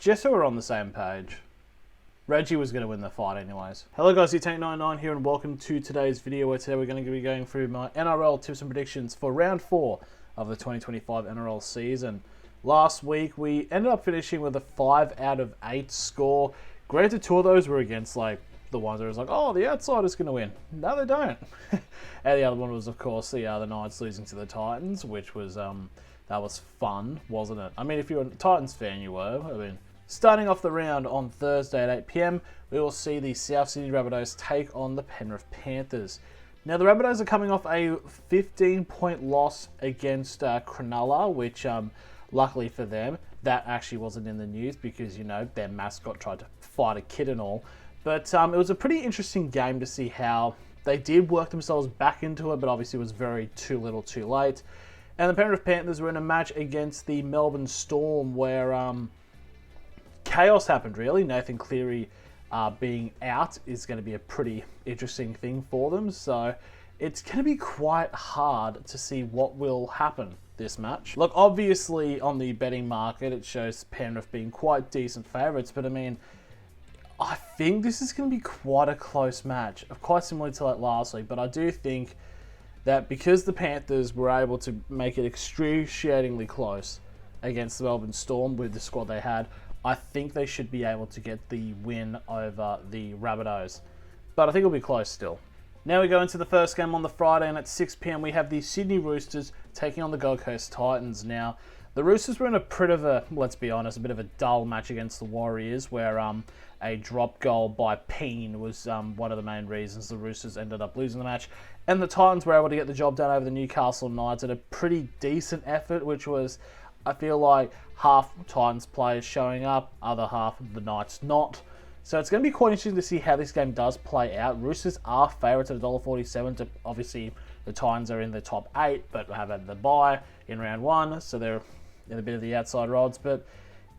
Just so we're on the same page. Reggie was going to win the fight anyways. Hello guys, it's Tank99 here and welcome to today's video where today we're going to be going through my NRL tips and predictions for round 4 of the 2025 NRL season. Last week we ended up finishing with a 5 out of 8 score. Granted, 2 of those were against like the ones where it was like, oh, the outsider's going to win. No, they don't. And the other one was, of course, the Knights losing to the Titans, which was, that was fun, wasn't it? I mean, if you're a Titans fan, you were. I mean, starting off the round on Thursday at 8 PM, we will see the South Sydney Rabbitohs take on the Penrith Panthers. Now, the Rabbitohs are coming off a 15-point loss against Cronulla, which, luckily for them, that actually wasn't in the news because, you know, their mascot tried to fight a kid and all. But it was a pretty interesting game to see how they did work themselves back into it, but obviously it was very too little too late. And the Penrith Panthers were in a match against the Melbourne Storm where chaos happened, really. Nathan Cleary being out is going to be a pretty interesting thing for them. So it's going to be quite hard to see what will happen this match. Look, obviously on the betting market, it shows Penrith being quite decent favourites. But I mean, I think this is going to be quite a close match. Quite similar to like last week. But I do think that because the Panthers were able to make it excruciatingly close against the Melbourne Storm with the squad they had, I think they should be able to get the win over the Rabbitohs. But I think it'll be close still. Now we go into the first game on the Friday, and at 6 PM we have the Sydney Roosters taking on the Gold Coast Titans. Now, the Roosters were in a bit of a, let's be honest, a bit of a dull match against the Warriors, where a drop goal by Peen was one of the main reasons the Roosters ended up losing the match. And the Titans were able to get the job done over the Newcastle Knights at a pretty decent effort, which was, I feel like, half Titans players showing up, other half of the Knights not. So it's going to be quite interesting to see how this game does play out. Roosters are favourites at $1.47. To obviously, the Titans are in the top 8, but have had the bye in round 1, so they're in a bit of the outside odds. But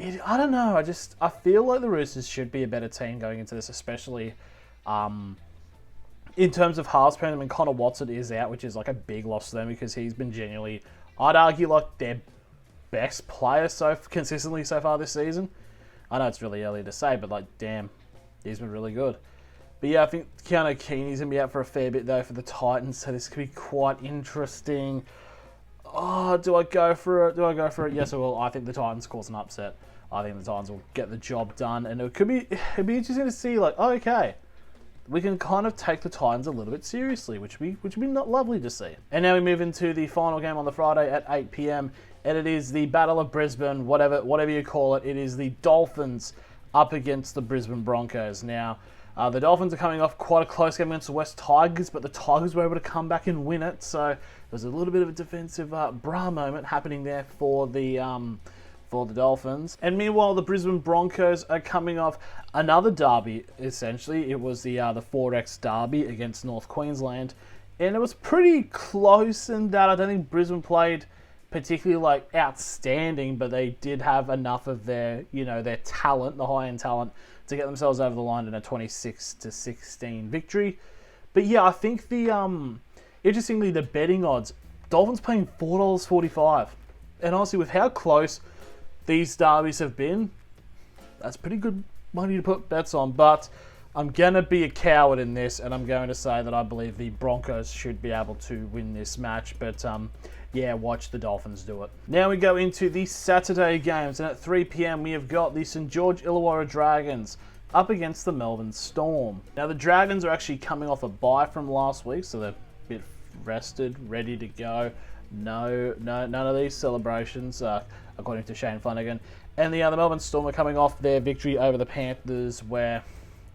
I don't know. I feel like the Roosters should be a better team going into this, especially in terms of halves pairing. I mean, Connor Watson is out, which is like a big loss to them because he's been genuinely, I'd argue, like their best player consistently so far this season. I know it's really early to say, but like, damn, he's been really good. But yeah, I think Keanu Keeney's going to be out for a fair bit though for the Titans, so this could be quite interesting. Oh, do I go for it? Yes, I will. I think the Titans cause an upset. I think the Titans will get the job done, and it'd be interesting to see, like, oh, okay, we can kind of take the Titans a little bit seriously, which would be not lovely to see. And now we move into the final game on the Friday at 8 PM, and it is the Battle of Brisbane, whatever you call it. It is the Dolphins up against the Brisbane Broncos. Now, the Dolphins are coming off quite a close game against the West Tigers, but the Tigers were able to come back and win it. So there was a little bit of a defensive bra moment happening there for the Dolphins. And meanwhile, the Brisbane Broncos are coming off another derby. Essentially, it was the 4X derby against North Queensland, and it was pretty close in that I don't think Brisbane played particularly like outstanding, but they did have enough of their, their talent, the high-end talent, to get themselves over the line in a 26-16 victory. But yeah, I think interestingly, the betting odds, Dolphins paying $4.45. And honestly, with how close these derbies have been, that's pretty good money to put bets on. But I'm going to be a coward in this, and I'm going to say that I believe the Broncos should be able to win this match. But yeah, watch the Dolphins do it. Now we go into the Saturday games, and at 3 PM we have got the St. George Illawarra Dragons up against the Melbourne Storm. Now the Dragons are actually coming off a bye from last week, so they're a bit rested, ready to go. None of these celebrations, according to Shane Flanagan. And the Melbourne Storm are coming off their victory over the Panthers, where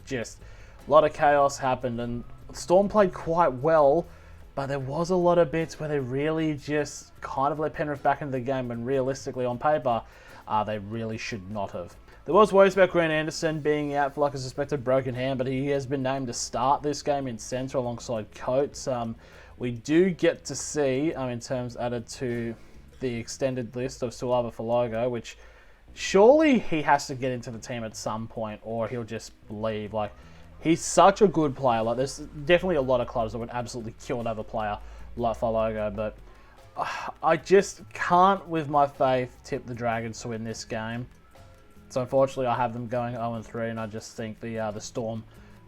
just a lot of chaos happened, and Storm played quite well, but there was a lot of bits where they really just kind of let Penrith back into the game, when realistically on paper, they really should not have. There was worries about Grant Anderson being out for like a suspected broken hand, but he has been named to start this game in centre alongside Coates. We do get to see, in terms added to the extended list of Sulava Falogo, which surely he has to get into the team at some point or he'll just leave. Like, he's such a good player. Like, there's definitely a lot of clubs that would absolutely kill another player like Falogo, but I just can't, with my faith, tip the Dragons to win this game. So unfortunately, I have them going 0-3, and I just think the Storm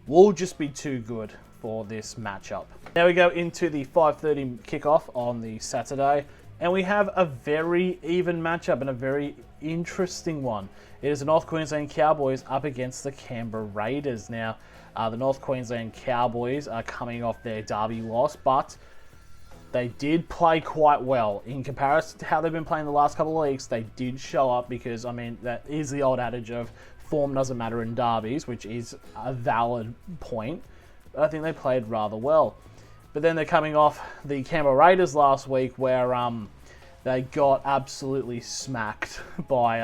will just be too good for this matchup. Now we go into the 5:30 kickoff on the Saturday, and we have a very even matchup and a very interesting one. It is the North Queensland Cowboys up against the Canberra Raiders. Now, the North Queensland Cowboys are coming off their derby loss, but they did play quite well. In comparison to how they've been playing the last couple of weeks, they did show up because, I mean, that is the old adage of form doesn't matter in derbies, which is a valid point. But I think they played rather well. But then they're coming off the Canberra Raiders last week where they got absolutely smacked by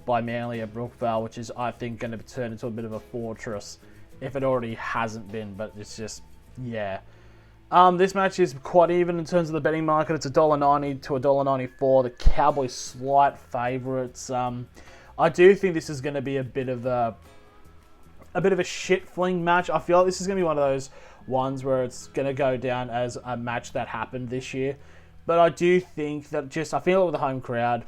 Manly at Brookvale, which is, I think, going to turn into a bit of a fortress if it already hasn't been. But it's just, yeah. This match is quite even in terms of the betting market. It's $1.90 to $1.94. The Cowboys slight favourites. I do think this is going to be a bit of a shit fling match. I feel like this is going to be one of those ones where it's going to go down as a match that happened this year. But I do think that I feel like with the home crowd,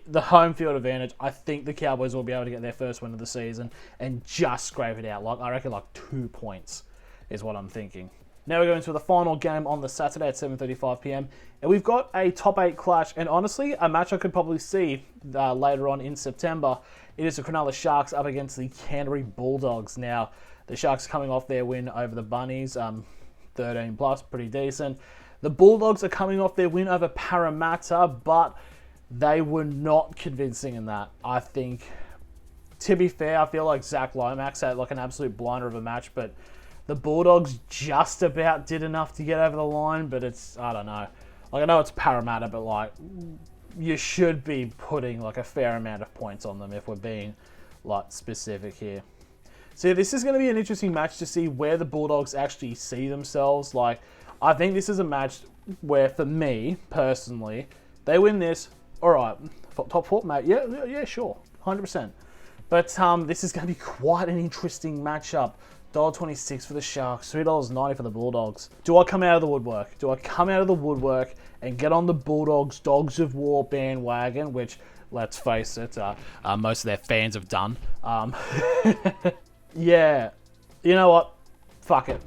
the home field advantage, I think the Cowboys will be able to get their first win of the season and just scrape it out. I reckon 2 points is what I'm thinking. Now we're going to the final game on the Saturday at 7:35 p.m. And we've got a top 8 clash. And honestly, a match I could probably see later on in September. It is the Cronulla Sharks up against the Canterbury Bulldogs. Now, the Sharks coming off their win over the Bunnies, 13 plus, pretty decent. The Bulldogs are coming off their win over Parramatta, but they were not convincing in that. I think, to be fair, I feel like Zach Lomax had an absolute blinder of a match, but the Bulldogs just about did enough to get over the line, but I don't know. I know it's Parramatta, but you should be putting a fair amount of points on them if we're being specific here. So this is going to be an interesting match to see where the Bulldogs actually see themselves. I think this is a match where, for me personally, they win this. All right, top 4, mate. Yeah, sure, 100%. But this is going to be quite an interesting matchup. $1.26 for the Sharks, $3.90 for the Bulldogs. Do I come out of the woodwork? Do I come out of the woodwork and get on the Bulldogs Dogs of War bandwagon, which, let's face it, most of their fans have done? Yeah, you know what? Fuck it.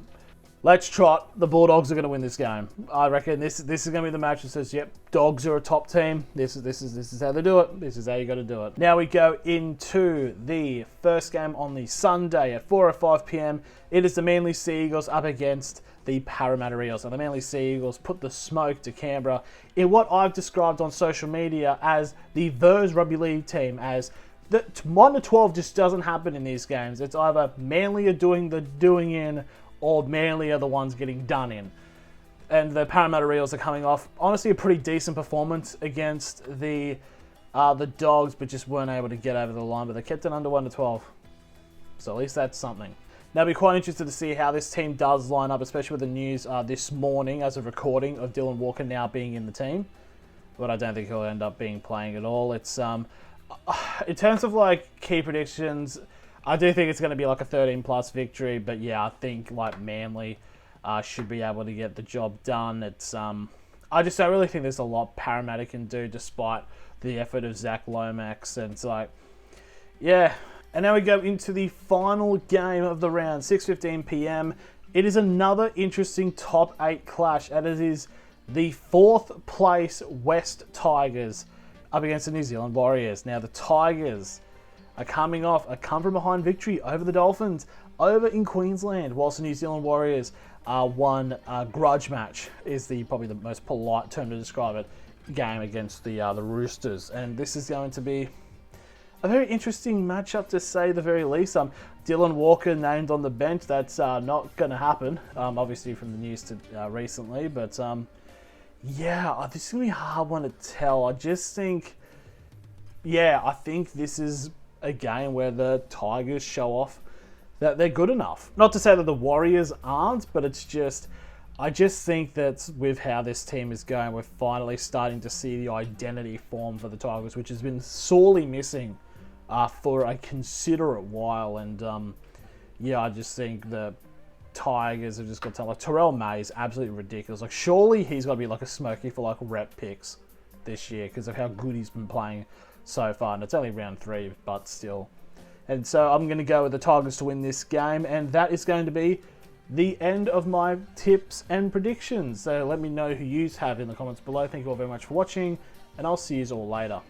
Let's trot. The Bulldogs are going to win this game. I reckon this is going to be the match that says, yep, Dogs are a top team. This is how they do it. This is how you got to do it. Now we go into the first game on the Sunday at 4:05 p.m. It is the Manly Sea Eagles up against the Parramatta Eels. And the Manly Sea Eagles put the smoke to Canberra in what I've described on social media as the Vers Rugby League team, as the 1 to 12 just doesn't happen in these games. It's either Manly are doing the doing in, or Manly are the ones getting done in. And the Parramatta Eels are coming off, honestly, a pretty decent performance against the Dogs, but just weren't able to get over the line. But they kept it under 1 to 12. So at least that's something. Now, I'll be quite interested to see how this team does line up, especially with the news this morning as a recording of Dylan Walker now being in the team. But I don't think he'll end up playing at all. It's in terms of key predictions, I do think it's going to be a 13-plus victory, but yeah, I think Manly should be able to get the job done. It's I just don't really think there's a lot Parramatta can do despite the effort of Zach Lomax, and it's yeah. And now we go into the final game of the round, 6:15 p.m. It is another interesting top 8 clash, and it is the 4th place West Tigers up against the New Zealand Warriors. Now the Tigers are coming off a come-from-behind victory over the Dolphins over in Queensland, whilst the New Zealand Warriors won a grudge match, is probably the most polite term to describe it, game against the Roosters. And this is going to be a very interesting matchup, to say the very least. Dylan Walker named on the bench. That's not going to happen, obviously from the news to recently. But yeah, this is going to be a hard one to tell. I just think, I think this is a game where the Tigers show off that they're good enough. Not to say that the Warriors aren't, but it's just, I just think that with how this team is going, we're finally starting to see the identity form for the Tigers, which has been sorely missing for a considerate while. And I just think the Tigers have just got to Terrell May is absolutely ridiculous. Surely he's got to be a smoky for rep picks this year because of how good he's been playing so far, and it's only round 3, but still. And so I'm going to go with the Tigers to win this game, and that is going to be the end of my tips and predictions. So let me know who you have in the comments below. Thank you all very much for watching, and I'll see you all later.